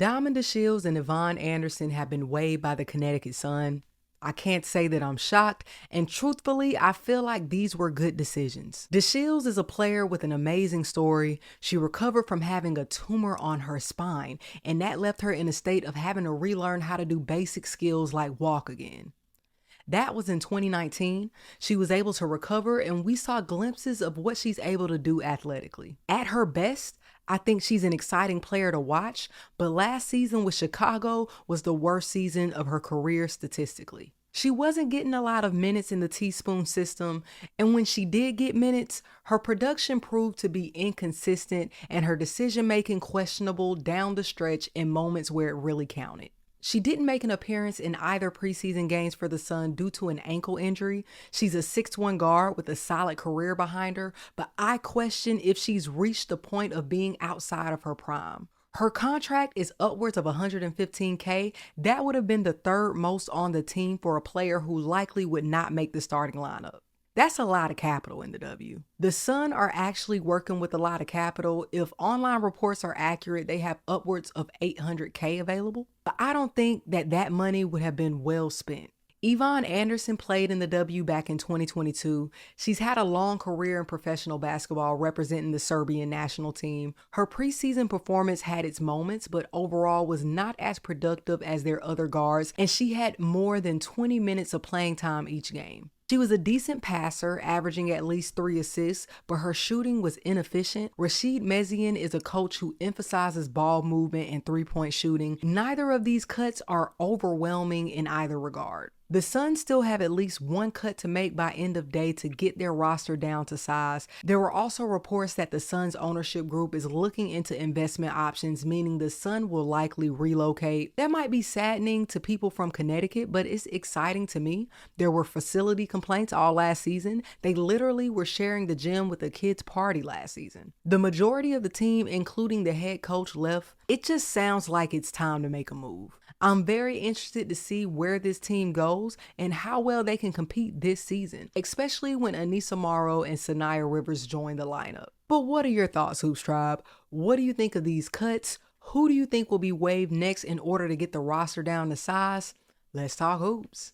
Diamond Deshields and Yvonne Anderson have been waived by the Connecticut Sun. I can't say that I'm shocked, and truthfully, I feel like these were good decisions. Deshields is a player with an amazing story. She recovered from having a tumor on her spine, and that left her in a state of having to relearn how to do basic skills like walk again. That was in 2019. She was able to recover, and we saw glimpses of what she's able to do athletically. At her best, I think she's an exciting player to watch, but last season with Chicago was the worst season of her career statistically. She wasn't getting a lot of minutes in the teaspoon system, and when she did get minutes, her production proved to be inconsistent and her decision-making questionable down the stretch in moments where it really counted. She didn't make an appearance in either preseason games for the Sun due to an ankle injury. She's a 6'1" guard with a solid career behind her, but I question if she's reached the point of being outside of her prime. Her contract is upwards of $115K. That would have been the third most on the team for a player who likely would not make the starting lineup. That's a lot of capital in the W. The Sun are actually working with a lot of capital. If online reports are accurate, they have upwards of $800K available. But I don't think that money would have been well spent. Yvonne Anderson played in the W back in 2022. She's had a long career in professional basketball representing the Serbian national team. Her preseason performance had its moments, but overall was not as productive as their other guards, and she had more than 20 minutes of playing time each game. She was a decent passer, averaging at least 3 assists, but her shooting was inefficient. Rashid Mezian is a coach who emphasizes ball movement and three-point shooting. Neither of these cuts are overwhelming in either regard. The Suns still have at least one cut to make by end of day to get their roster down to size. There were also reports that the Suns ownership group is looking into investment options, meaning the Sun will likely relocate. That might be saddening to people from Connecticut, but it's exciting to me. There were facility complaints all last season. They literally were sharing the gym with a kid's party last season. The majority of the team, including the head coach, left. It just sounds like it's time to make a move. I'm very interested to see where this team goes and how well they can compete this season, especially when Anissa Morrow and Sanaya Rivers join the lineup. But what are your thoughts, Hoops Tribe? What do you think of these cuts? Who do you think will be waived next in order to get the roster down to size? Let's talk hoops.